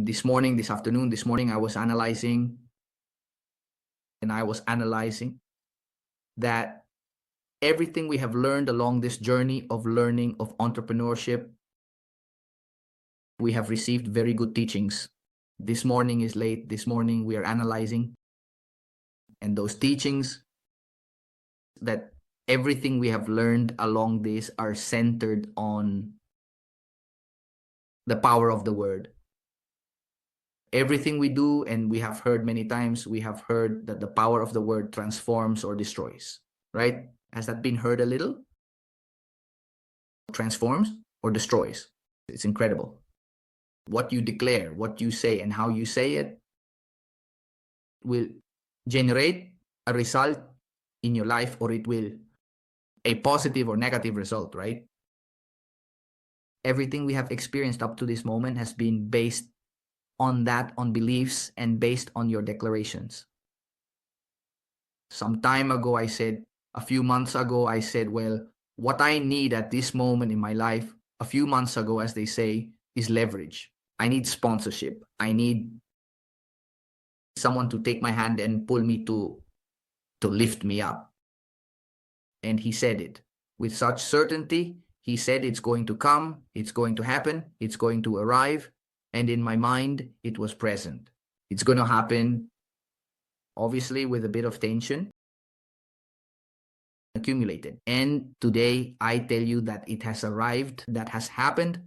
This morning, this afternoon, this morning, I was analyzing that everything we have learned along this journey of learning of entrepreneurship, we have received very good teachings. This morning is late. This morning we are analyzing. And those teachings, that everything we have learned along this are centered on the power of the word. Everything we do, and we have heard many times, we have heard that the power of the word transforms or destroys, right? Has that been heard a little? Transforms or destroys. It's incredible. What you declare, what you say, and how you say it will generate a result in your life, or it will a positive or negative result, right? Everything we have experienced up to this moment has been based on that, on beliefs, and based on your declarations. Some time ago, I said, a few months ago, I said, well, what I need at this moment in my life, a few months ago, as they say, is leverage. I need sponsorship. I need someone to take my hand and pull me to lift me up. And he said it with such certainty. He said it's going to come, it's going to happen, it's going to arrive. And in my mind, it was present. It's going to happen, obviously, with a bit of tension accumulated. And today, I tell you that it has arrived, that has happened.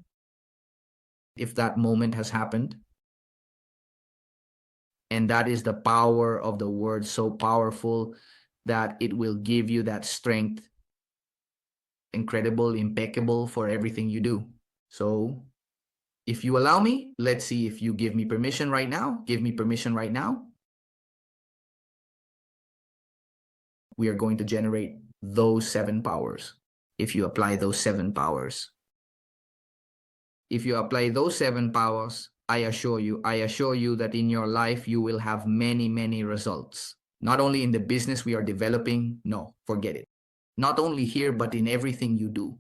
If that moment has happened. And that is the power of the word, so powerful that it will give you that strength, incredible, impeccable for everything you do. So if you allow me, let's see if you give me permission right now. Give me permission right now. We are going to generate those 7 powers. If you apply those 7 powers. If you apply those 7 powers, I assure you that in your life, you will have many, many results. Not only in the business we are developing, no, forget it. Not only here, but in everything you do.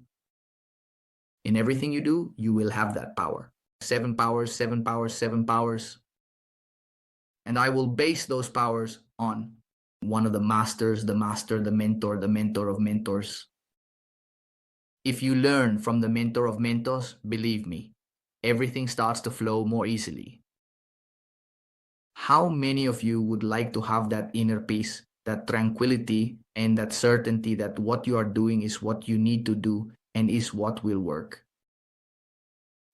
In everything you do, you will have that power. 7 powers, 7 powers, 7 powers. And I will base those powers on one of the masters, the master, the mentor of mentors. If you learn from the mentor of mentors, believe me, everything starts to flow more easily. How many of you would like to have that inner peace, that tranquility, and that certainty that what you are doing is what you need to do and is what will work?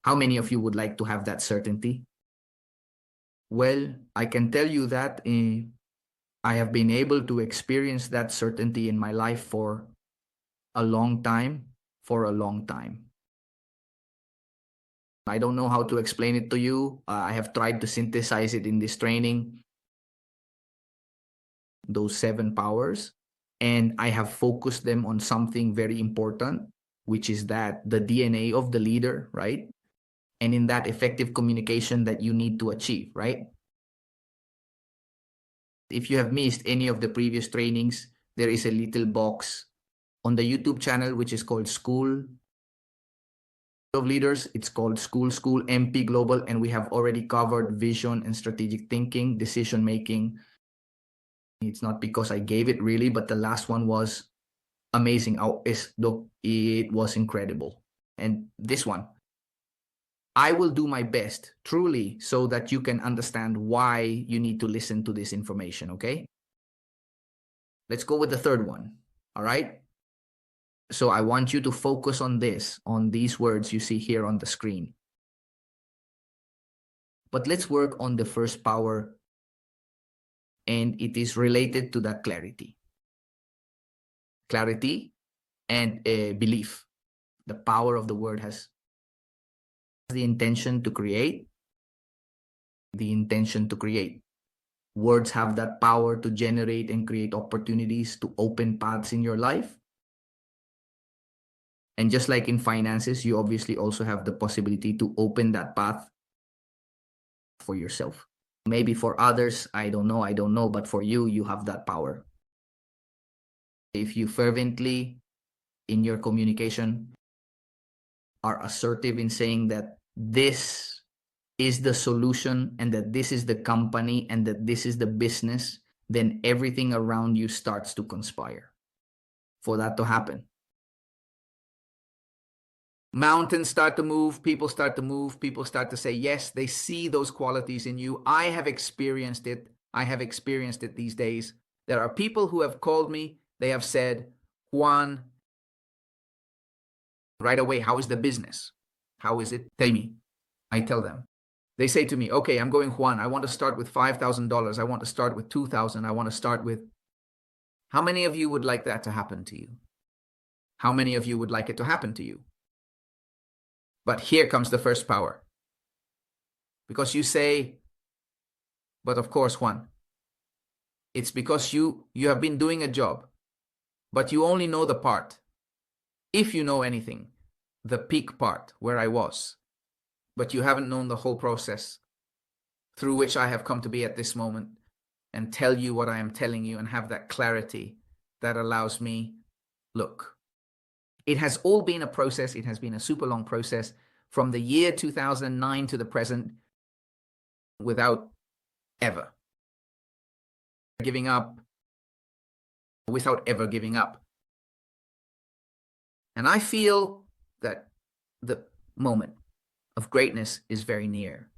How many of you would like to have that certainty? Well, I can tell you that I have been able to experience that certainty in my life for a long time. I don't know how to explain it to you. I have tried to synthesize it in this training, those 7 powers, and I have focused them on something very important, which is that the DNA of the leader, right? And in that effective communication that you need to achieve, right? If you have missed any of the previous trainings, there is a little box on the YouTube channel, which is called School of Leaders. It's called School NV Global, and we have already covered vision and strategic thinking, decision making. It's not because I gave it really, but the last one was amazing. It was incredible. And this one, I will do my best, truly, so that you can understand why you need to listen to this information, okay? Let's go with the third one, all right? So I want you to focus on this, on these words you see here on the screen. But let's work on the first power, and it is related to that clarity. Clarity and belief. The power of the word has the intention to create. Words have that power to generate and create opportunities, to open paths in your life. And just like in finances, you obviously also have the possibility to open that path for yourself. Maybe for others, I don't know, but for you, you have that power. If you fervently, in your communication, are assertive in saying that this is the solution and that this is the company and that this is the business, then everything around you starts to conspire for that to happen. Mountains start to move, people start to move, people start to say, yes, they see those qualities in you. I have experienced it. I have experienced it these days. There are people who have called me. They have said, Juan, right away, how is the business? How is it? Tell me. I tell them. They say to me, okay, I'm going, Juan, I want to start with $5,000. I want to start with $2,000. I want to start with... How many of you would like that to happen to you? How many of you would like it to happen to you? But here comes the first power. Because you say, but of course, Juan, it's because you have been doing a job, but you only know the part. If you know anything, the peak part where I was, but you haven't known the whole process through which I have come to be at this moment and tell you what I am telling you and have that clarity that allows me, look, it has all been a process. It has been a super long process from the year 2009 to the present without ever giving up, without ever giving up. And I feel that the moment of greatness is very near.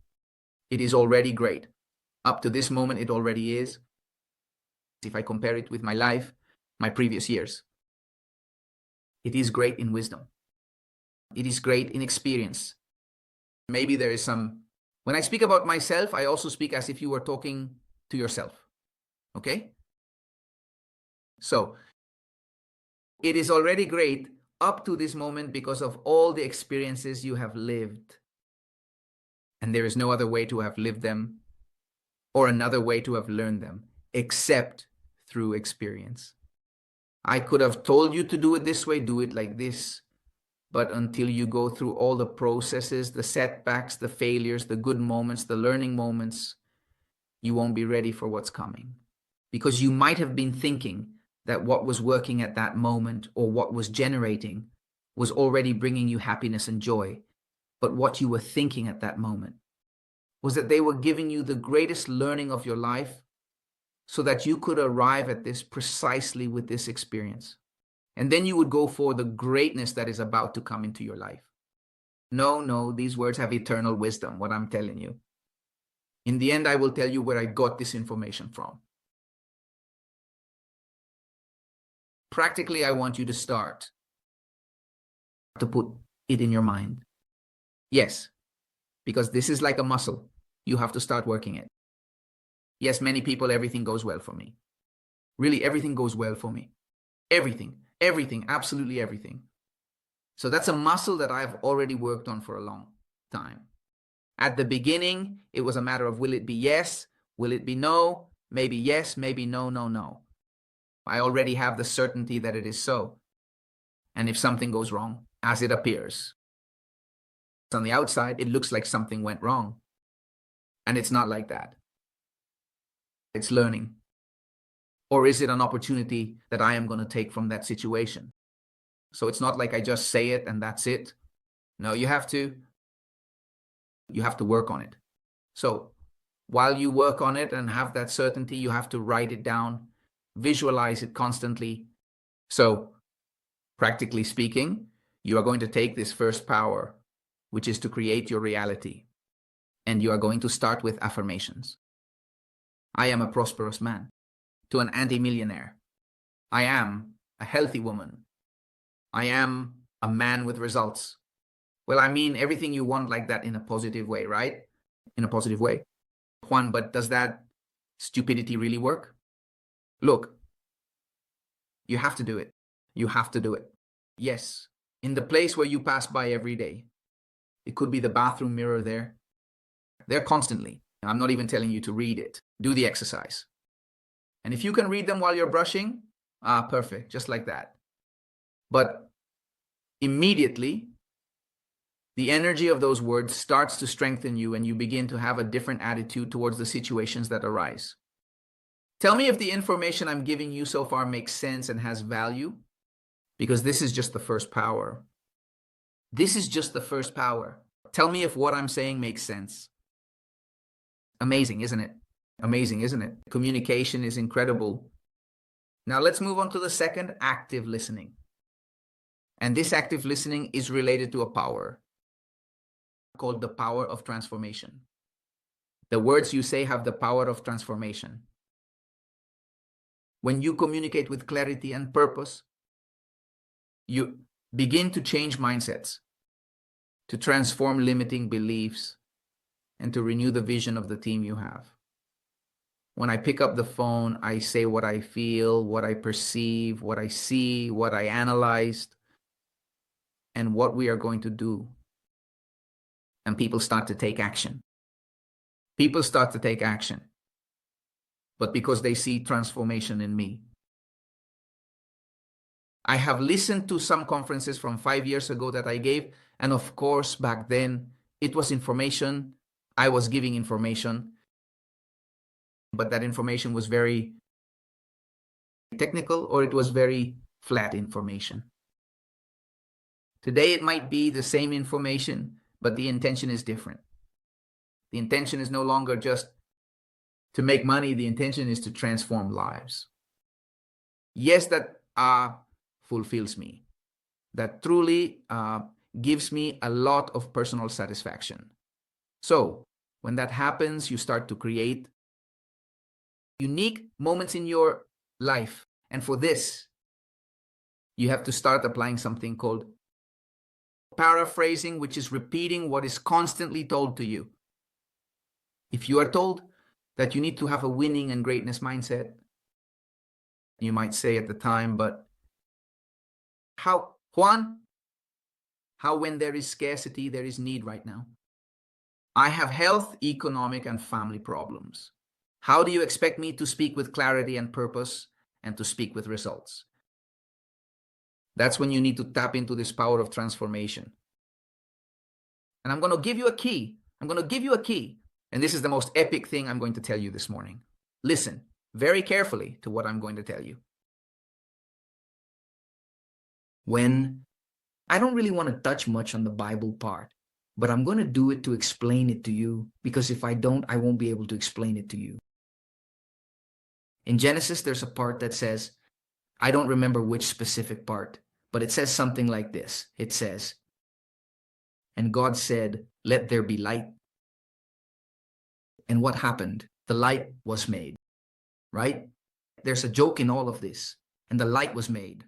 It is already great. Up to this moment, it already is. If I compare it with my life, my previous years, it is great in wisdom. It is great in experience. Maybe there is some... When I speak about myself, I also speak as if you were talking to yourself. Okay? So, it is already great up to this moment because of all the experiences you have lived. And there is no other way to have lived them or another way to have learned them except through experience. I could have told you to do it this way, do it like this. But until you go through all the processes, the setbacks, the failures, the good moments, the learning moments, you won't be ready for what's coming. Because you might have been thinking that what was working at that moment or what was generating was already bringing you happiness and joy. But what you were thinking at that moment was that they were giving you the greatest learning of your life so that you could arrive at this precisely with this experience. And then you would go for the greatness that is about to come into your life. No, these words have eternal wisdom, what I'm telling you. In the end, I will tell you where I got this information from. Practically, I want you to start to put it in your mind. Yes, because this is like a muscle. You have to start working it. Yes, many people, everything goes well for me. Really, everything goes well for me. Everything, absolutely everything. So that's a muscle that I've already worked on for a long time. At the beginning, it was a matter of will it be yes, will it be no, maybe yes, maybe no, no, no. I already have the certainty that it is so. And if something goes wrong, as it appears, on the outside, it looks like something went wrong. And it's not like that. It's learning. Or is it an opportunity that I am going to take from that situation? So it's not like I just say it and that's it. No, you have to work on it. So while you work on it and have that certainty, you have to write it down, visualize it constantly. So practically speaking, you are going to take this first power, which is to create your reality. And you are going to start with affirmations. I am a prosperous man. To an anti-millionaire. I am a healthy woman. I am a man with results. Well, I mean everything you want like that in a positive way, right? In a positive way. Juan, but does that stupidity really work? Look, you have to do it. You have to do it. Yes, in the place where you pass by every day. It could be the bathroom mirror there. There constantly. I'm not even telling you to read it. Do the exercise. And if you can read them while you're brushing, perfect, just like that. But immediately, the energy of those words starts to strengthen you and you begin to have a different attitude towards the situations that arise. Tell me if the information I'm giving you so far makes sense and has value, because this is just the first power. This is just the first power. Tell me if what I'm saying makes sense. Amazing, isn't it? Amazing, isn't it? Communication is incredible. Now let's move on to the second, active listening. And this active listening is related to a power called the power of transformation. The words you say have the power of transformation. When you communicate with clarity and purpose, you begin to change mindsets, to transform limiting beliefs, and to renew the vision of the team you have. When I pick up the phone, I say what I feel, what I perceive, what I see, what I analyzed, and what we are going to do. And people start to take action. People start to take action. But because they see transformation in me. I have listened to some conferences from 5 years ago that I gave, and of course, back then, it was information. I was giving information, but that information was very technical, or it was very flat information. Today, it might be the same information, but the intention is different. The intention is no longer just to make money. The intention is to transform lives. Yes, that fulfills me. That truly gives me a lot of personal satisfaction. So when that happens, you start to create unique moments in your life. And for this, you have to start applying something called paraphrasing, which is repeating what is constantly told to you. If you are told that you need to have a winning and greatness mindset, you might say at the time, but how, Juan, how when there is scarcity, there is need right now? I have health, economic, and family problems. How do you expect me to speak with clarity and purpose and to speak with results? That's when you need to tap into this power of transformation. And I'm going to give you a key. I'm going to give you a key. And this is the most epic thing I'm going to tell you this morning. Listen very carefully to what I'm going to tell you. When I don't really want to touch much on the Bible part, but I'm going to do it to explain it to you, because if I don't, I won't be able to explain it to you. In Genesis, there's a part that says, I don't remember which specific part, but it says something like this. It says, and God said, let there be light. And what happened? The light was made, right? There's a joke in all of this. And the light was made.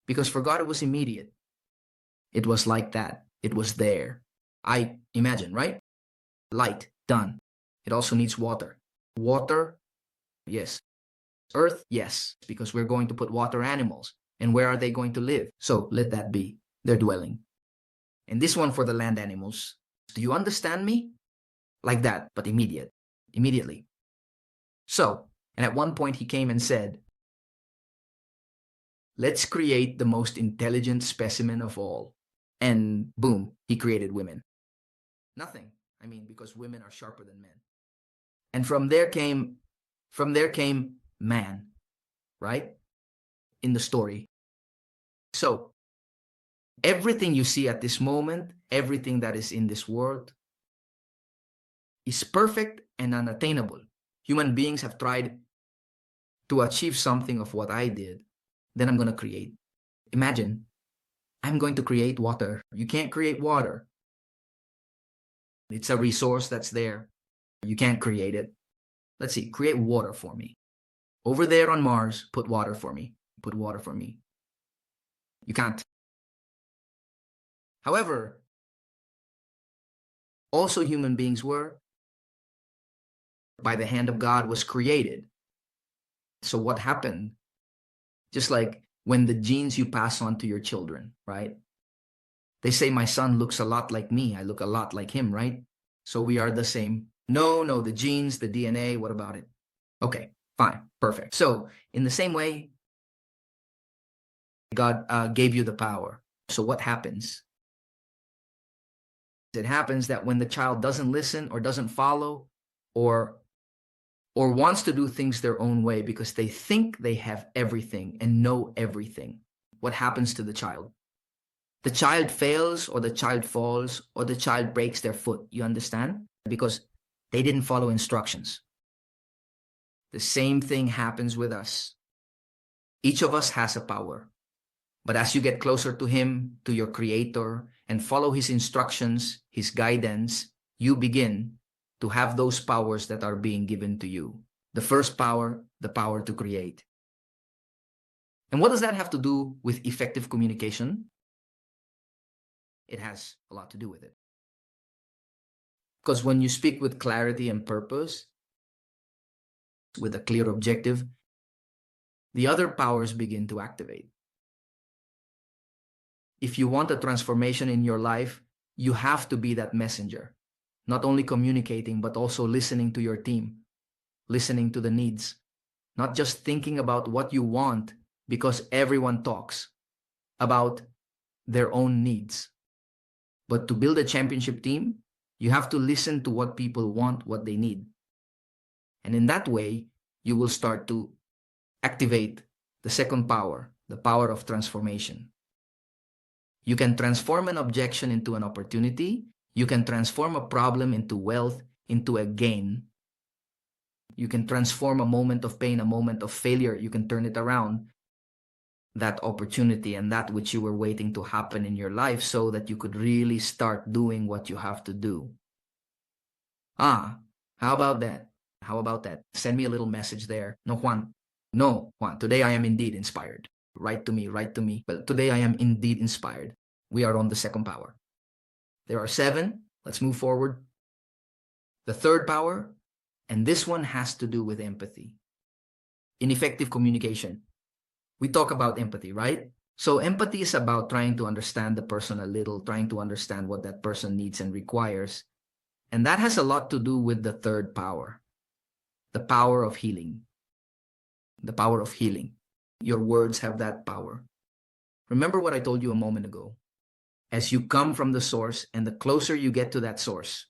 Because for God, it was immediate. It was like that. It was there. I imagine, right? Light, done. It also needs water. Water, yes. Earth, yes, because we're going to put water animals. And where are they going to live? So let that be their dwelling. And this one for the land animals. Do you understand me? Like that, but immediately. So, and at one point he came and said, let's create the most intelligent specimen of all. And boom, he created women. Nothing. I mean, because women are sharper than men. And from there came man, right? In the story. So, everything you see at this moment, everything that is in this world, is perfect and unattainable. Human beings have tried to achieve something of what I did. Then I'm going to create. Imagine, I'm going to create water. You can't create water. It's a resource that's there. You can't create it. Let's see, create water for me. Over there on Mars, put water for me. Put water for me. You can't. However, also human beings were, by the hand of God, was created. So what happened? Just like when the genes you pass on to your children, right? They say my son looks a lot like me. I look a lot like him, right? So we are the same. No, the genes, the DNA, what about it? Okay, fine, perfect. So in the same way, God gave you the power. So what happens? It happens that when the child doesn't listen or doesn't follow or wants to do things their own way because they think they have everything and know everything, what happens to the child? The child fails, or the child falls, or the child breaks their foot. You understand? Because They didn't follow instructions. The same thing happens with us. Each of us has a power. But as you get closer to him, to your creator, and follow his instructions, his guidance, you begin to have those powers that are being given to you. The first power, the power to create. And what does that have to do with effective communication? It has a lot to do with it. Because when you speak with clarity and purpose, with a clear objective, the other powers begin to activate. If you want a transformation in your life, you have to be that messenger. Not only communicating, but also listening to your team, listening to the needs, not just thinking about what you want, because everyone talks about their own needs. But to build a championship team, you have to listen to what people want, what they need. And in that way, you will start to activate the second power, the power of transformation. You can transform an objection into an opportunity. You can transform a problem into wealth, into a gain. You can transform a moment of pain, a moment of failure. You can turn it around, that opportunity and that which you were waiting to happen in your life, so that you could really start doing what you have to do. How about that? How about that? Send me a little message there. No, Juan. No, Juan. Today I am indeed inspired. Write to me, write to me. Well, today I am indeed inspired. We are on the second power. There are 7. Let's move forward. The third power, and this one has to do with empathy. In effective communication, we talk about empathy, right? So empathy is about trying to understand the person a little, trying to understand what that person needs and requires. And that has a lot to do with the third power, the power of healing. The power of healing. Your words have that power. Remember what I told you a moment ago. As you come from the source, and the closer you get to that source,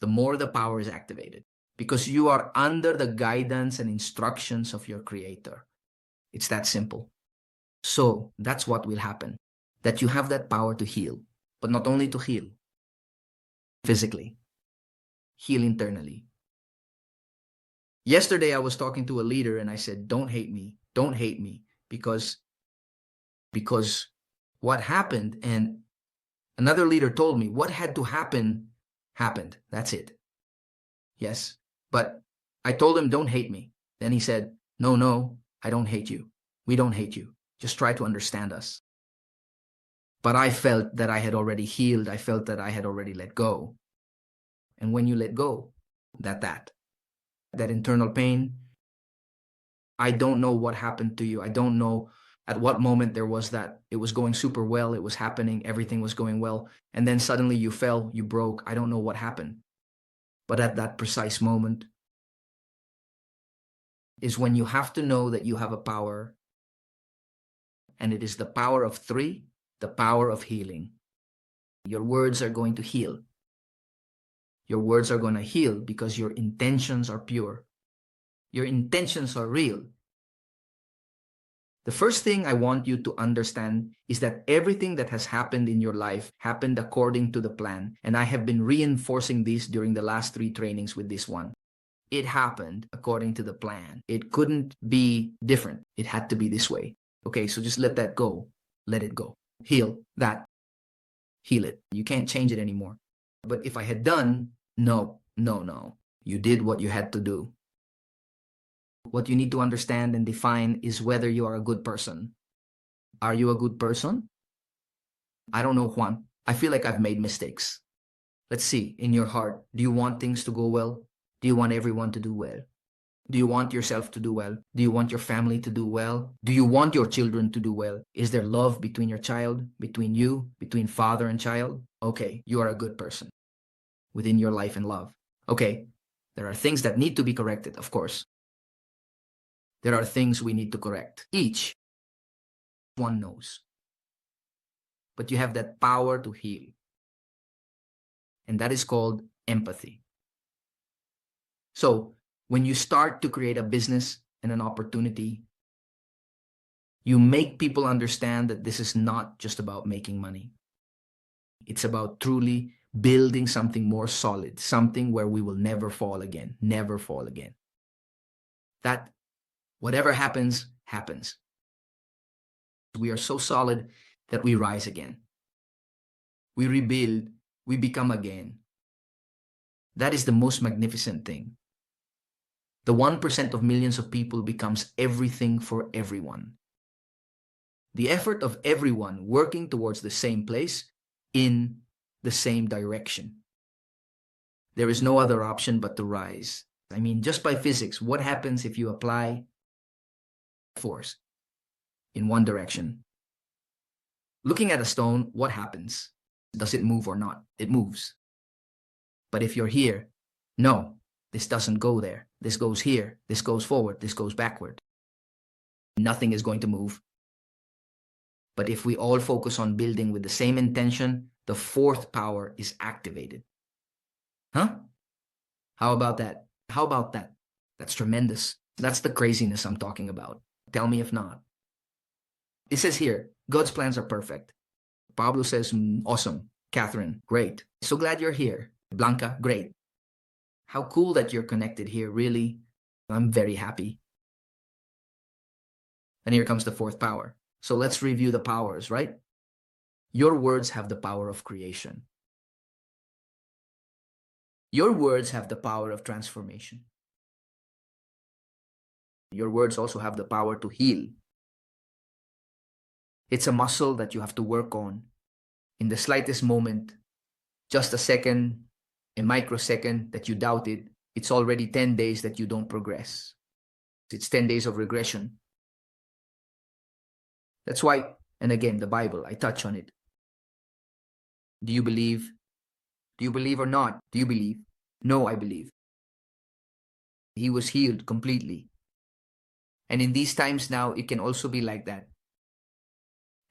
the more the power is activated, because you are under the guidance and instructions of your creator. It's that simple. So that's what will happen, that you have that power to heal, but not only to heal physically, heal internally. Yesterday, I was talking to a leader and I said, don't hate me, because what happened, and another leader told me what had to happen, happened. That's it. Yes, but I told him, don't hate me. Then he said, no, I don't hate you. We don't hate you. Just try to understand us. But I felt that I had already healed. I felt that I had already let go. And when you let go, that internal pain, I don't know what happened to you. I don't know at what moment there was that. It was going super well. It was happening. Everything was going well. And then suddenly you fell, you broke. I don't know what happened. But at that precise moment is when you have to know that you have a power. And it is the power of 3, the power of healing. Your words are going to heal. Your words are going to heal because your intentions are pure. Your intentions are real. The first thing I want you to understand is that everything that has happened in your life happened according to the plan. And I have been reinforcing this during the last 3 trainings with this one. It happened according to the plan. It couldn't be different. It had to be this way. Okay, so just let that go. Let it go. Heal that. Heal it. You can't change it anymore. But if I had done, no. You did what you had to do. What you need to understand and define is whether you are a good person. Are you a good person? I don't know, Juan. I feel like I've made mistakes. Let's see, in your heart, do you want things to go well? Do you want everyone to do well? Do you want yourself to do well? Do you want your family to do well? Do you want your children to do well? Is there love between your child, between you, between father and child? Okay, you are a good person within your life and love. Okay, there are things that need to be corrected, of course. There are things we need to correct. Each one knows. But you have that power to heal. And that is called empathy. So, when you start to create a business and an opportunity, you make people understand that this is not just about making money. It's about truly building something more solid, something where we will never fall again, never fall again. That whatever happens, happens. We are so solid that we rise again. We rebuild, we become again. That is the most magnificent thing. The 1% of millions of people becomes everything for everyone. The effort of everyone working towards the same place in the same direction. There is no other option but to rise. I mean, just by physics, what happens if you apply force in one direction? Looking at a stone, what happens? Does it move or not? It moves. But if you're here, no, this doesn't go there. This goes here. This goes forward. This goes backward. Nothing is going to move. But if we all focus on building with the same intention, the fourth power is activated. Huh? How about that? How about that? That's tremendous. That's the craziness I'm talking about. Tell me if not. It says here, God's plans are perfect. Pablo says, awesome. Catherine, great. So glad you're here. Blanca, great. How cool that you're connected here, really. I'm very happy. And here comes the fourth power. So let's review the powers, right? Your words have the power of creation. Your words have the power of transformation. Your words also have the power to heal. It's a muscle that you have to work on. In the slightest moment, just a second, a microsecond that you doubted, it's already 10 days that you don't progress. It's 10 days of regression. That's why, and again, the Bible, I touch on it. Do you believe? Do you believe or not? Do you believe? No, I believe. He was healed completely. And in these times now, it can also be like that.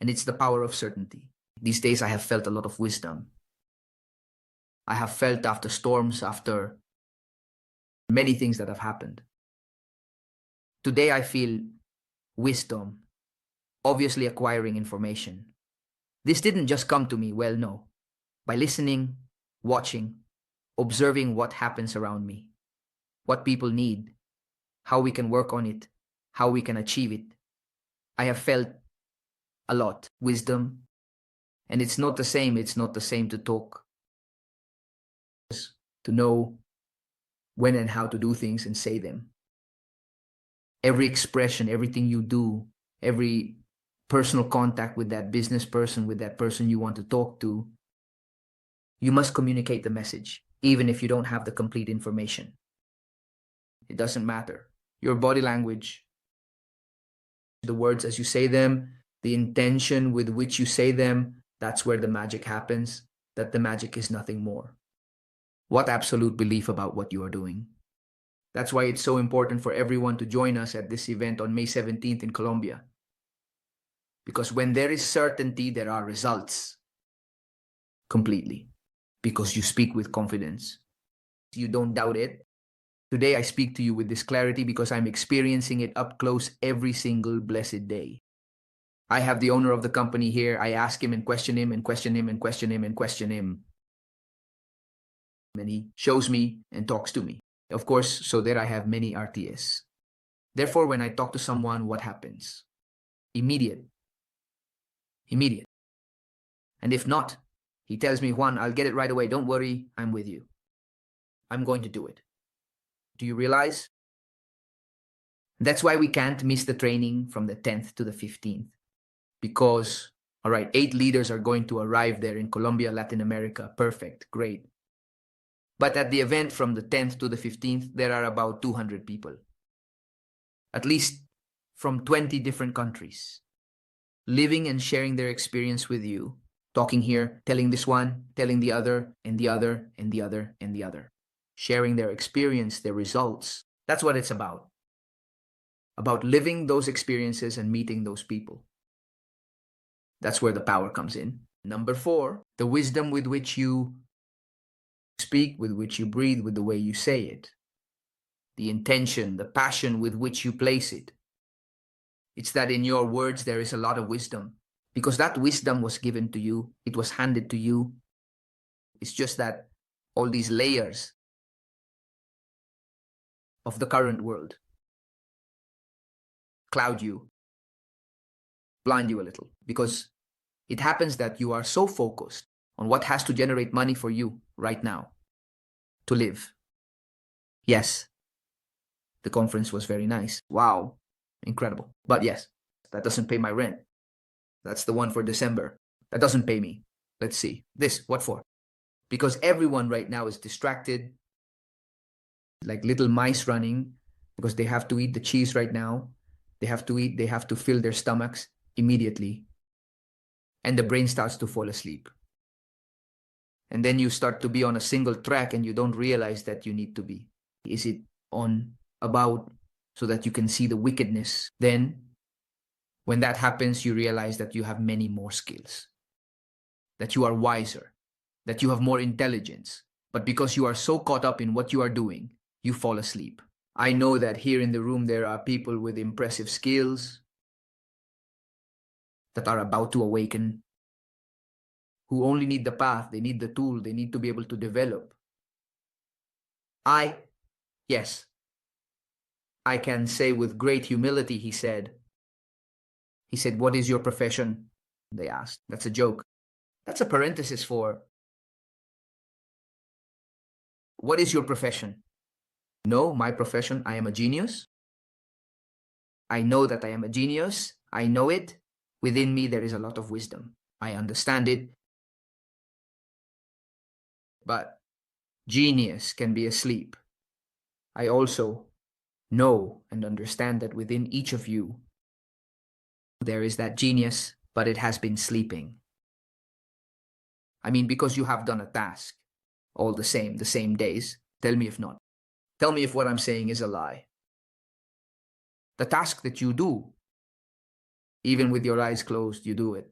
And it's the power of certainty. These days, I have felt a lot of wisdom. I have felt after storms, after many things that have happened. Today, I feel wisdom, obviously acquiring information. This didn't just come to me, well, no. By listening, watching, observing what happens around me, what people need, how we can work on it, how we can achieve it. I have felt a lot, wisdom, and it's not the same to talk, to know when and how to do things and say them. Every expression, everything you do, every personal contact with that business person, with that person you want to talk to, you must communicate the message, even if you don't have the complete information. It doesn't matter. Your body language, the words as you say them, the intention with which you say them, that's where the magic happens, that the magic is nothing more. What absolute belief about what you are doing. That's why it's so important for everyone to join us at this event on May 17th in Colombia. Because when there is certainty, there are results. Completely. Because you speak with confidence. You don't doubt it. Today I speak to you with this clarity because I'm experiencing it up close every single blessed day. I have the owner of the company here. I ask him and question him and question him and question him and question him. And he shows me and talks to me. Of course, so there I have many RTS. Therefore, when I talk to someone, what happens? Immediate. And if not, he tells me, Juan, I'll get it right away. Don't worry, I'm with you. I'm going to do it. Do you realize? That's why we can't miss the training from the 10th to the 15th. Because, all right, 8 leaders are going to arrive there in Colombia, Latin America. Perfect, great. But at the event from the 10th to the 15th, there are about 200 people. At least from 20 different countries. Living and sharing their experience with you. Talking here, telling this one, telling the other, and the other, and the other, and the other. Sharing their experience, their results. That's what it's about. About living those experiences and meeting those people. That's where the power comes in. Number 4, the wisdom with which you speak, with which you breathe, with the way you say it. The intention, the passion with which you place it. It's that in your words there is a lot of wisdom. Because that wisdom was given to you. It was handed to you. It's just that all these layers of the current world cloud you, blind you a little, because it happens that you are so focused on what has to generate money for you right now to live. Yes, the conference was very nice. Wow, incredible. But yes, that doesn't pay my rent. That's the one for December. That doesn't pay me. Let's see. This, what for? Because everyone right now is distracted, like little mice running, because they have to eat the cheese right now. They have to eat, they have to fill their stomachs immediately. And the brain starts to fall asleep. And then you start to be on a single track and you don't realize that you need to be. Is it on about so that you can see the wickedness? Then, when that happens, you realize that you have many more skills, that you are wiser, that you have more intelligence. But because you are so caught up in what you are doing, you fall asleep. I know that here in the room there are people with impressive skills that are about to awaken, who only need the path, they need the tool, they need to be able to develop. Yes, I can say with great humility, he said, what is your profession? They asked. That's a joke. That's a parenthesis for, what is your profession? No, my profession, I am a genius. I know that I am a genius. I know it. Within me, there is a lot of wisdom. I understand it. But genius can be asleep. I also know and understand that within each of you, there is that genius, but it has been sleeping. I mean, because you have done a task all the same days. Tell me if not. Tell me if what I'm saying is a lie. The task that you do, even with your eyes closed, you do it.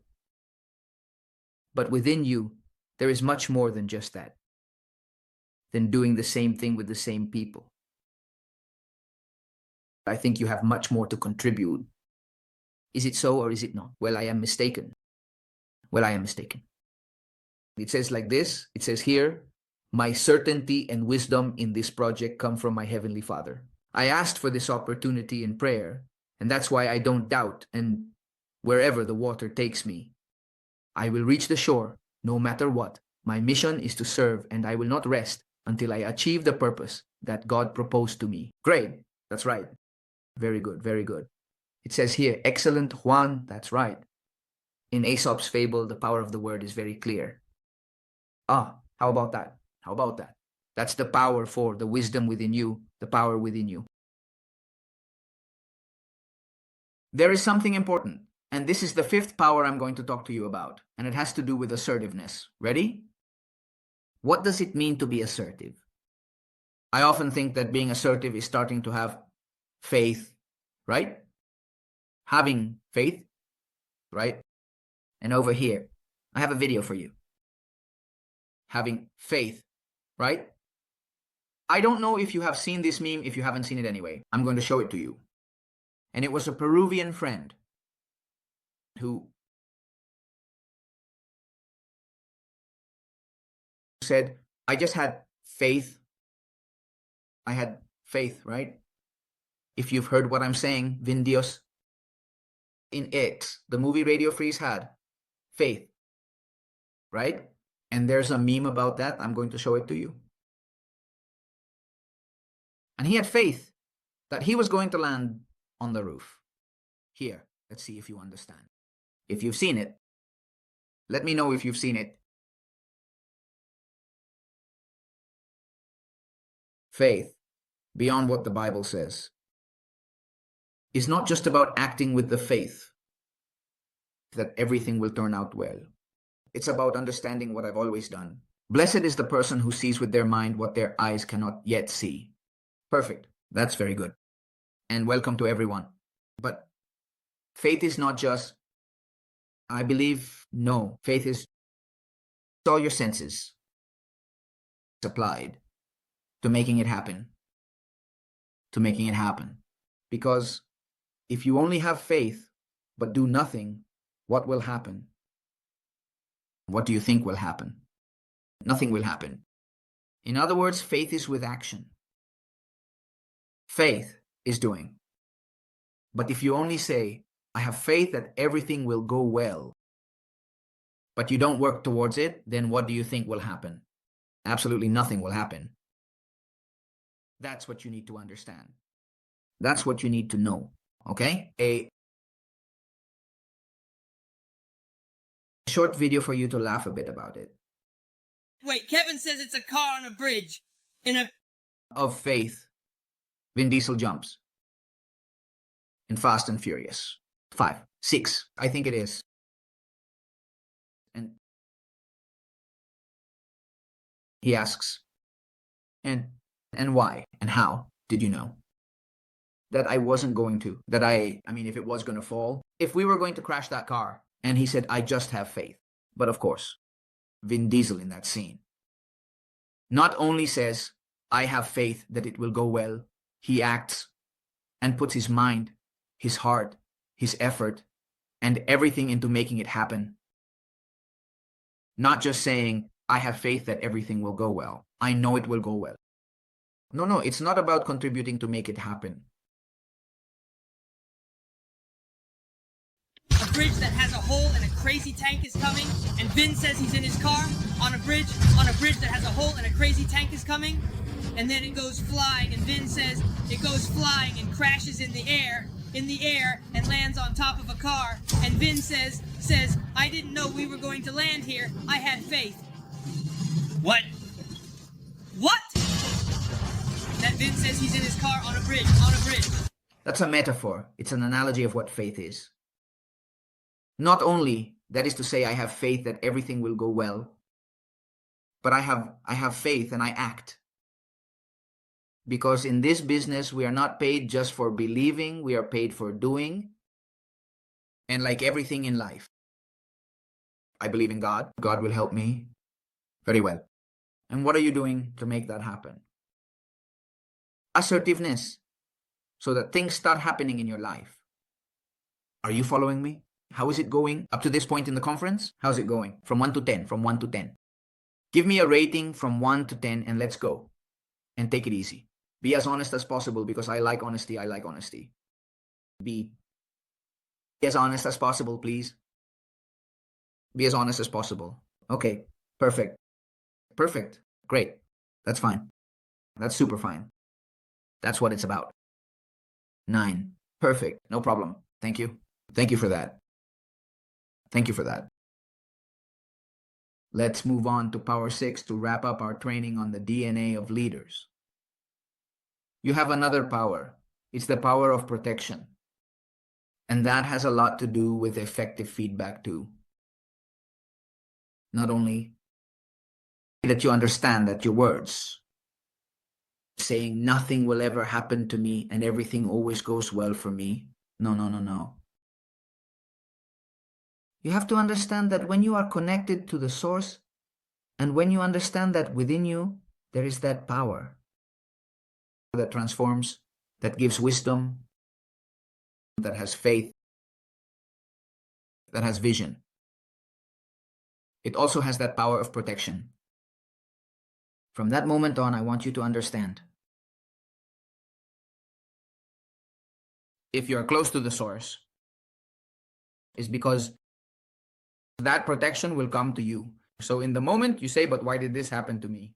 But within you, there is much more than just that, than doing the same thing with the same people. I think you have much more to contribute. Is it so or is it not? Well, I am mistaken. It says like this. It says here, my certainty and wisdom in this project come from my Heavenly Father. I asked for this opportunity in prayer, and that's why I don't doubt, and wherever the water takes me, I will reach the shore, no matter what. My mission is to serve, and I will not rest until I achieve the purpose that God proposed to me. Great. That's right. Very good, very good. It says here, excellent Juan. That's right. In Aesop's fable, the power of the word is very clear. How about that? That's the power for the wisdom within you, the power within you. There is something important, and this is the fifth power I'm going to talk to you about, and it has to do with assertiveness. Ready? What does it mean to be assertive? I often think that being assertive is starting to have faith, right? Having faith, right? And over here, I have a video for you. Having faith, right? I don't know if you have seen this meme. If you haven't seen it anyway, I'm going to show it to you. And it was a Peruvian friend who said, I just had faith. I had faith, right? If you've heard what I'm saying, Vin Dios in X, the movie Radio Freeze had faith, right? And there's a meme about that. I'm going to show it to you. And he had faith that he was going to land on the roof. Here, let's see if you understand. If you've seen it, let me know if you've seen it. Faith, beyond what the Bible says, is not just about acting with the faith that everything will turn out well. It's about understanding what I've always done. Blessed is the person who sees with their mind what their eyes cannot yet see. Perfect. That's very good. And welcome to everyone. But faith is not just, I believe, no. Faith is all your senses applied to making it happen. Because if you only have faith but do nothing, what will happen? What do you think will happen? nothing will happen. In other words, faith is with action. Faith is doing. But if you only say, I have faith that everything will go well, but you don't work towards it, then what do you think will happen? Absolutely nothing will happen. That's what you need to understand. That's what you need to know, okay? A short video for you to laugh a bit about it. Wait, Kevin says it's a car on a bridge. Of faith, Vin Diesel jumps in Fast and Furious 5, 6, I think it is. And he asks, and why and how did you know that I wasn't going to, if it was going to fall, if we were going to crash that car? And he said, I just have faith. But of course, Vin Diesel in that scene not only says, I have faith that it will go well, he acts and puts his mind, his heart, his effort, and everything into making it happen. Not just saying, I have faith that everything will go well. I know it will go well. No, it's not about contributing to make it happen. A bridge that has a hole and a crazy tank is coming, and Vin says he's in his car on a bridge that has a hole and a crazy tank is coming, and then it goes flying, and Vin says it goes flying and crashes in the air, and lands on top of a car, and Vin says, I didn't know we were going to land here. I had faith. What? That Vin says he's in his car on a bridge. That's a metaphor. It's an analogy of what faith is. Not only, that is to say, I have faith that everything will go well, but I have faith and I act. Because in this business, we are not paid just for believing, we are paid for doing. And like everything in life, I believe in God. God will help me. Very well. And what are you doing to make that happen? Assertiveness, so that things start happening in your life. Are you following me? How is it going up to this point in the conference? How's it going? From 1 to 10, from 1 to 10. Give me a rating from 1 to 10 and let's go. And take it easy. Be as honest as possible because I like honesty. Be as honest as possible, please. Be as honest as possible. Okay, perfect. Great. That's fine. That's super fine. That's what it's about. 9. Perfect. No problem. Thank you. Thank you for that. Let's move on to Power 6 to wrap up our training on the DNA of leaders. You have another power. It's the power of protection. And that has a lot to do with effective feedback too. Not only that you understand that your words, saying nothing will ever happen to me and everything always goes well for me. No. You have to understand that when you are connected to the source and when you understand that within you, there is that power that transforms, that gives wisdom, that has faith, that has vision. It also has that power of protection. From that moment on, I want you to understand. If you're close to the source, it's because that protection will come to you. So in the moment you say, but why did this happen to me?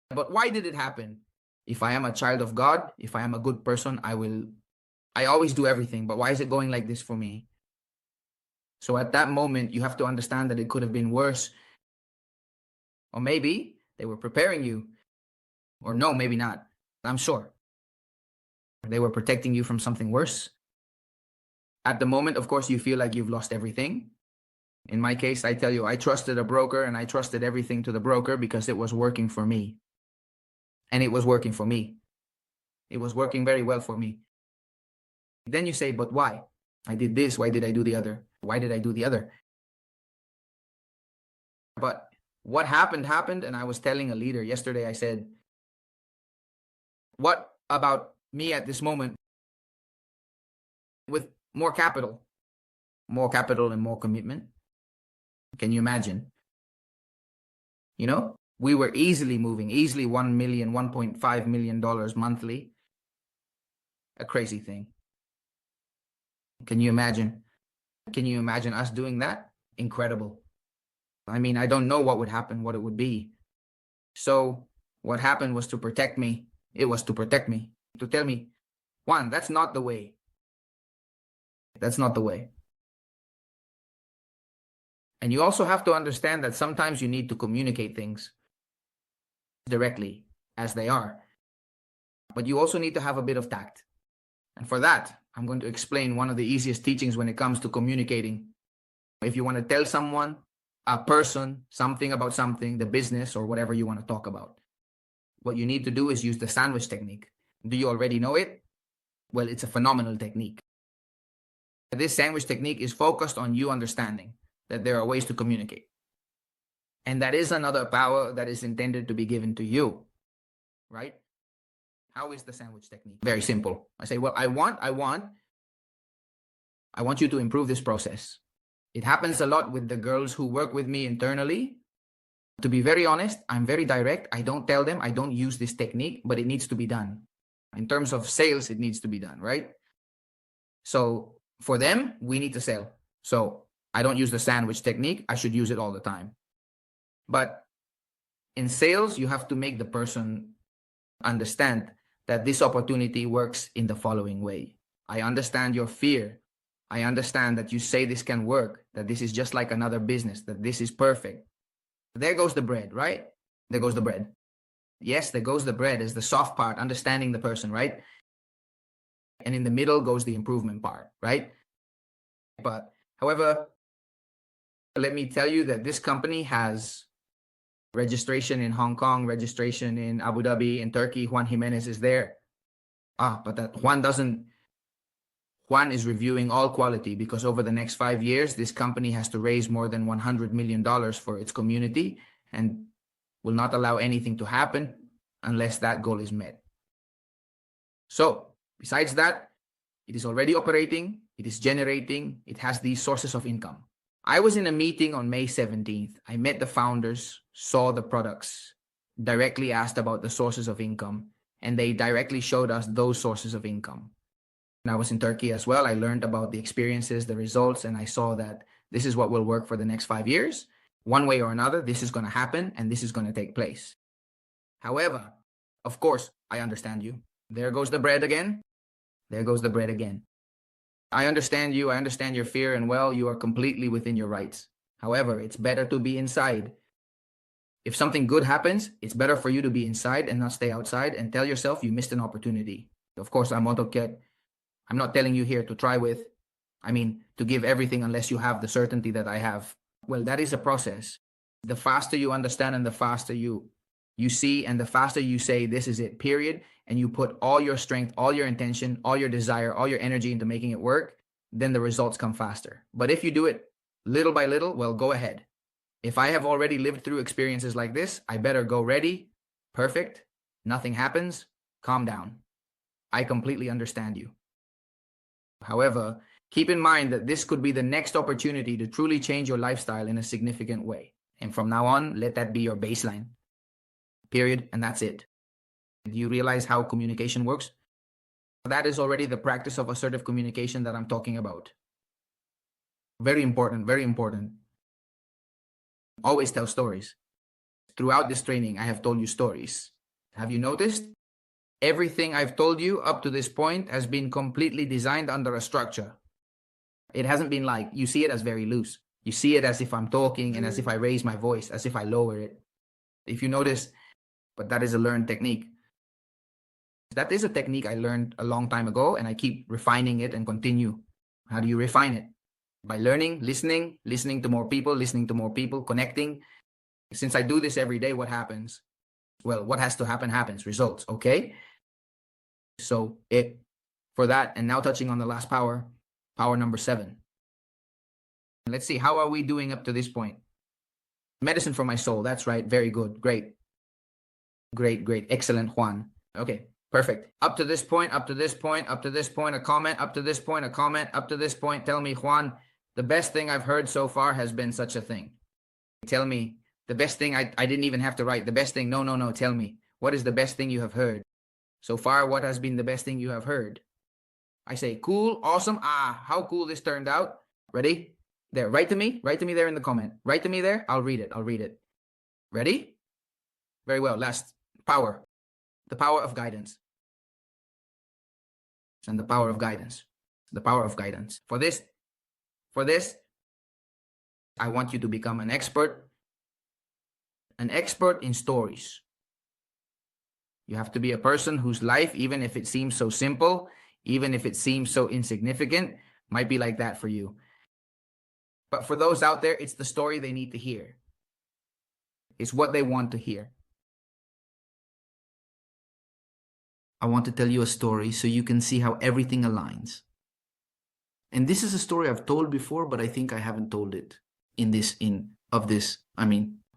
But why did it happen? If I am a child of God, if I am a good person, I always do everything. But why is it going like this for me? So at that moment, you have to understand that it could have been worse. Or maybe they were preparing you. Or no, maybe not. I'm sure. They were protecting you from something worse. At the moment, of course, you feel like you've lost everything. In my case, I tell you, I trusted a broker and I trusted everything to the broker because it was working for me. And it was working for me. It was working very well for me. Then you say, but why? I did this. Why did I do the other? Why did I do the other? But what happened, and I was telling a leader yesterday, I said, what about me at this moment with more capital and more commitment? Can you imagine? You know, We were easily moving, easily $1 million, $1.5 million monthly. A crazy thing. Can you imagine? Can you imagine us doing that? Incredible. I mean, I don't know what would happen, what it would be. So what happened was to protect me. It was to protect me, to tell me, Juan, that's not the way. That's not the way. And you also have to understand that sometimes you need to communicate things directly as they are. But you also need to have a bit of tact. And for that, I'm going to explain one of the easiest teachings when it comes to communicating. If you want to tell someone, a person, something about something, the business or whatever you want to talk about, what you need to do is use the sandwich technique. Do you already know it? Well, it's a phenomenal technique. This sandwich technique is focused on you understanding that there are ways to communicate. And that is another power that is intended to be given to you, right? How is the sandwich technique? Very simple. I say, well, I want you to improve this process. It happens a lot with the girls who work with me internally. To be very honest, I'm very direct. I don't tell them, I don't use this technique, but it needs to be done. In terms of sales, it needs to be done, right? So for them, we need to sell. So I don't use the sandwich technique. I should use it all the time. But in sales, you have to make the person understand that this opportunity works in the following way. I understand your fear. I understand that you say this can work, that this is just like another business, that this is perfect. There goes the bread, right? There goes the bread. Yes, there goes the bread is the soft part, understanding the person, right? And in the middle goes the improvement part, right? But however, let me tell you that this company has registration in Hong Kong, registration in Abu Dhabi, in Turkey. Juan Jimenez is there. But that Juan is reviewing all quality because over the next 5 years, this company has to raise more than $100 million for its community and will not allow anything to happen unless that goal is met. So besides that, it is already operating, it is generating, it has these sources of income. I was in a meeting on May 17th. I met the founders, saw the products, directly asked about the sources of income, and they directly showed us those sources of income. And I was in Turkey as well. I learned about the experiences, the results, and I saw that this is what will work for the next 5 years. One way or another, this is going to happen and this is going to take place. However, of course, I understand you. There goes the bread again. There goes the bread again. I understand you. I understand your fear, and well, you are completely within your rights. However, it's better to be inside. If something good happens, it's better for you to be inside and not stay outside and tell yourself you missed an opportunity. Of course, I'm not telling you here to to give everything unless you have the certainty that I have. Well, that is a process. The faster you understand and the faster you see and the faster you say, this is it, period, and you put all your strength, all your intention, all your desire, all your energy into making it work, then the results come faster. But if you do it little by little, well, go ahead. If I have already lived through experiences like this, I better go ready, perfect, nothing happens, calm down. I completely understand you. However, keep in mind that this could be the next opportunity to truly change your lifestyle in a significant way. And from now on, let that be your baseline. Period. And that's it. Do you realize how communication works? That is already the practice of assertive communication that I'm talking about. Very important, very important. Always tell stories. Throughout this training, I have told you stories. Have you noticed? Everything I've told you up to this point has been completely designed under a structure. It hasn't been like, you see it as very loose. You see it as if I'm talking and as if I raise my voice, as if I lower it. If you notice, but that is a learned technique. That is a technique I learned a long time ago, and I keep refining it and continue. How do you refine it? By learning, listening to more people, connecting. Since I do this every day, what happens? Well, what has to happen happens, results, okay? So for that, and now touching on the last power number 7. Let's see, how are we doing up to this point? Medicine for my soul, that's right, very good, great, excellent, Juan. Okay, perfect. Up to this point, a comment, tell me, Juan, the best thing I've heard so far has been such a thing. Tell me The best thing, I didn't even have to write. The best thing, no, tell me. What is the best thing you have heard? So far, what has been the best thing you have heard? I say, cool, awesome, how cool this turned out. Ready? There, write to me there in the comment. Write to me there, I'll read it. Ready? Very well, last, power. The power of guidance. And the power of guidance. The power of guidance. For this, I want you to become an expert in stories. You have to be a person whose life, even if it seems so simple, even if it seems so insignificant, might be like that for you. But for those out there, it's the story they need to hear. It's what they want to hear. I want to tell you a story so you can see how everything aligns. And this is a story I've told before, but I think I haven't told it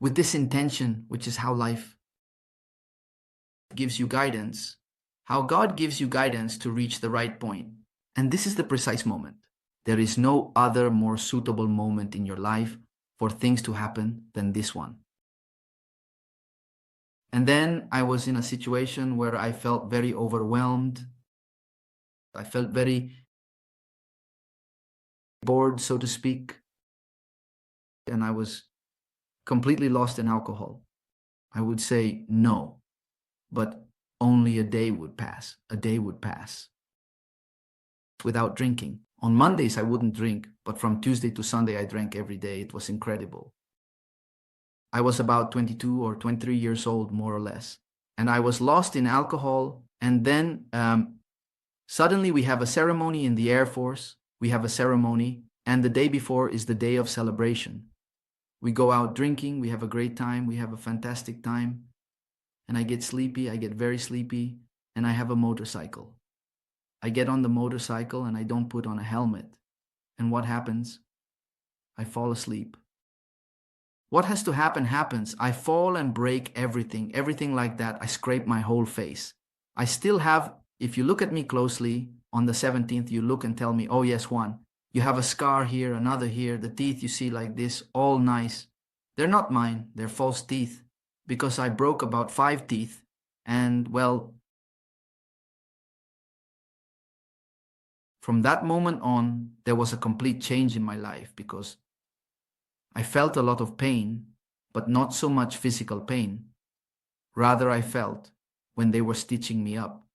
with this intention, which is how life gives you guidance, how God gives you guidance to reach the right point. And this is the precise moment. There is no other more suitable moment in your life for things to happen than this one. And then I was in a situation where I felt very overwhelmed. I felt very bored, so to speak. And I was completely lost in alcohol. I would say no, but only a day would pass. Without drinking. On Mondays, I wouldn't drink, but from Tuesday to Sunday, I drank every day. It was incredible. I was about 22 or 23 years old, more or less. And I was lost in alcohol. And then suddenly we have a ceremony in the Air Force. We have a ceremony. And the day before is the day of celebration. We go out drinking. We have a great time. We have a fantastic time. And I get sleepy. I get very sleepy. And I have a motorcycle. I get on the motorcycle and I don't put on a helmet. And what happens? I fall asleep. What has to happen happens. I fall and break everything like that. I scrape my whole face. I still have, if you look at me closely, on the 17th, you look and tell me, oh yes, Juan, you have a scar here, another here, the teeth you see like this, all nice. They're not mine, they're false teeth, because I broke about 5 teeth, and well, from that moment on, there was a complete change in my life, because I felt a lot of pain, but not so much physical pain. Rather, I felt when they were stitching me up,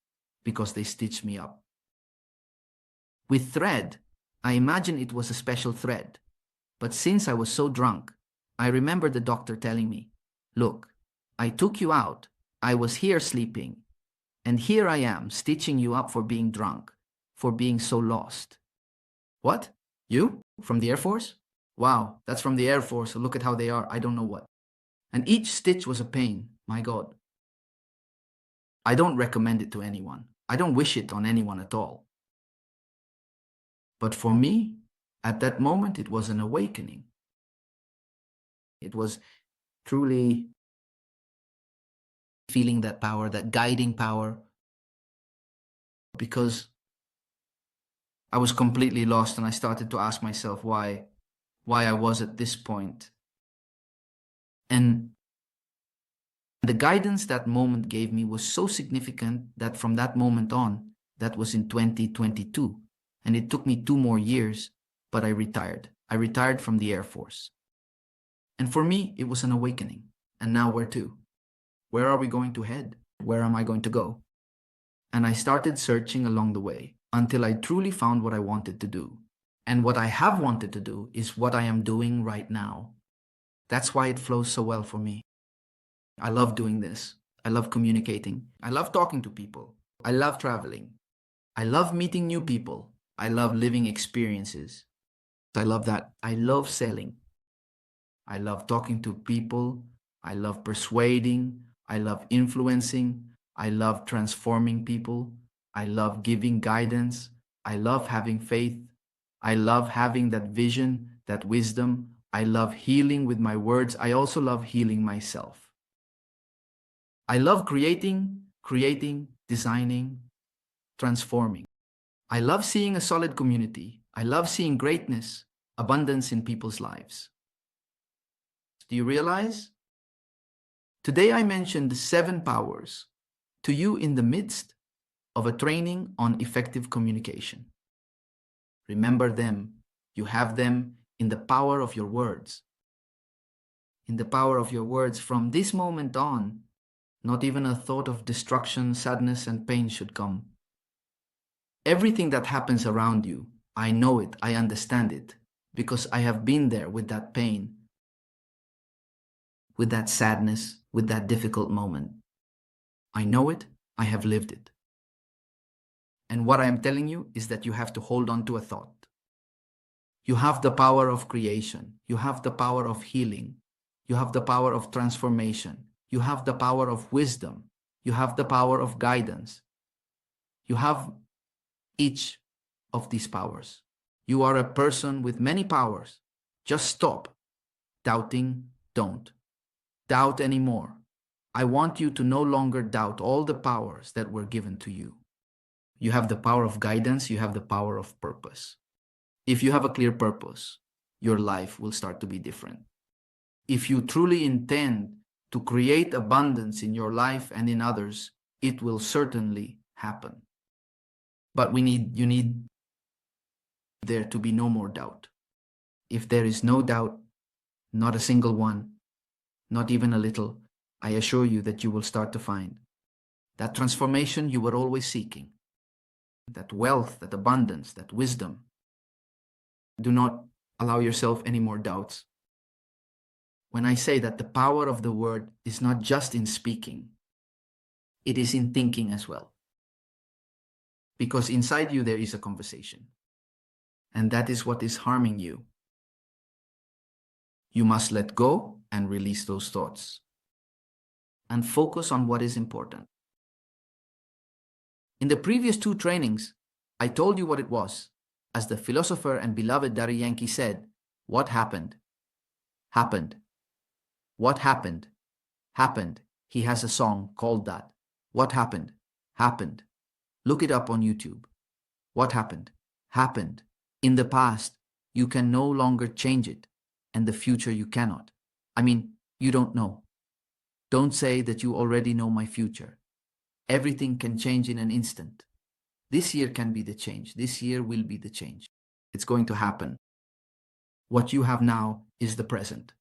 because they stitched me up. With thread, I imagine it was a special thread. But since I was so drunk, I remember the doctor telling me, look, I took you out, I was here sleeping, and here I am stitching you up for being drunk, for being so lost. What? You? From the Air Force? Wow, that's from the Air Force, so look at how they are, I don't know what. And each stitch was a pain, my God. I don't recommend it to anyone. I don't wish it on anyone at all. But for me, at that moment, it was an awakening. It was truly feeling that power, that guiding power, because I was completely lost and I started to ask myself why I was at this point. And the guidance that moment gave me was so significant that from that moment on, that was in 2022, and it took me 2 more years, but I retired. I retired from the Air Force. And for me, it was an awakening. And now where to? Where are we going to head? Where am I going to go? And I started searching along the way until I truly found what I wanted to do. And what I have wanted to do is what I am doing right now. That's why it flows so well for me. I love doing this. I love communicating. I love talking to people. I love traveling. I love meeting new people. I love living experiences. I love that. I love selling. I love talking to people. I love persuading. I love influencing. I love transforming people. I love giving guidance. I love having faith. I love having that vision, that wisdom. I love healing with my words. I also love healing myself. I love creating, designing, transforming. I love seeing a solid community. I love seeing greatness, abundance in people's lives. Do you realize Today I mentioned 7 powers to you in the midst of a training on effective communication. Remember them. You have them in the power of your words. In the power of your words, from this moment on, not even a thought of destruction, sadness, and pain should come. Everything that happens around you, I know it, I understand it, because I have been there with that pain, with that sadness, with that difficult moment. I know it, I have lived it. And what I am telling you is that you have to hold on to a thought. You have the power of creation. You have the power of healing. You have the power of transformation. You have the power of wisdom. You have the power of guidance. You have each of these powers. You are a person with many powers. Just stop doubting. Don't doubt anymore. I want you to no longer doubt all the powers that were given to you. You have the power of guidance. You have the power of purpose. If you have a clear purpose, your life will start to be different. If you truly intend to create abundance in your life and in others, it will certainly happen. But you need there to be no more doubt. If there is no doubt, not a single one, not even a little, I assure you that you will start to find that transformation you were always seeking, that wealth, that abundance, that wisdom. Do not allow yourself any more doubts. When I say that the power of the word is not just in speaking, it is in thinking as well. Because inside you there is a conversation. And that is what is harming you. You must let go and release those thoughts. And focus on what is important. In the previous 2 trainings, I told you what it was. As the philosopher and beloved Daddy Yankee said, what happened? Happened. What happened? Happened. He has a song called that. What happened? Happened. Look it up on YouTube. What happened? Happened. In the past, you can no longer change it, and the future you cannot. I mean, you don't know. Don't say that you already know my future. Everything can change in an instant. This year can be the change. This year will be the change. It's going to happen. What you have now is the present.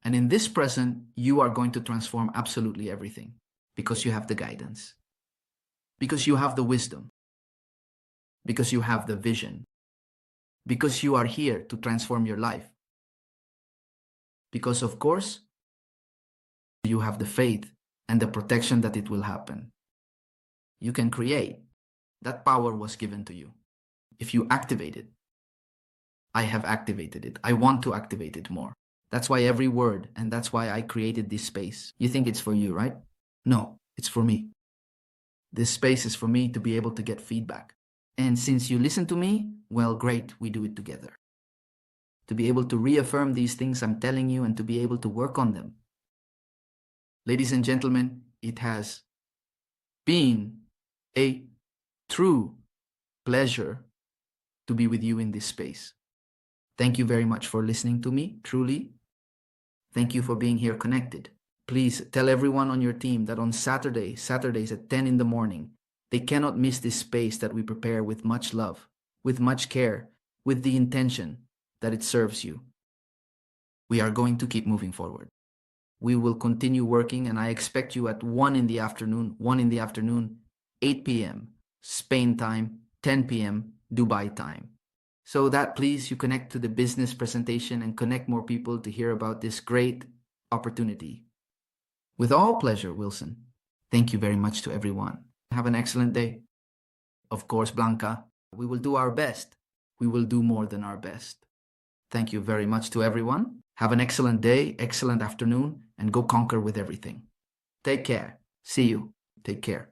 And in this present, you are going to transform absolutely everything because you have the guidance, because you have the wisdom, because you have the vision, because you are here to transform your life. Because, of course, you have the faith and the protection that it will happen. You can create. That power was given to you. If you activate it, I have activated it. I want to activate it more. That's why every word, and that's why I created this space. You think it's for you, right? No, it's for me. This space is for me to be able to get feedback. And since you listen to me, well, great, we do it together. To be able to reaffirm these things I'm telling you and to be able to work on them. Ladies and gentlemen, it has been a true pleasure to be with you in this space. Thank you very much for listening to me, truly. Thank you for being here connected. Please tell everyone on your team that on Saturdays at 10 in the morning, they cannot miss this space that we prepare with much love, with much care, with the intention that it serves you. We are going to keep moving forward. We will continue working, and I expect you at 1 in the afternoon, 8 p.m., Spain time, 10 p.m., Dubai time. So that please you connect to the business presentation and connect more people to hear about this great opportunity. With all pleasure, Wilson. Thank you very much to everyone. Have an excellent day. Of course, Blanca, we will do our best. We will do more than our best. Thank you very much to everyone. Have an excellent day, excellent afternoon, and go conquer with everything. Take care. See you. Take care.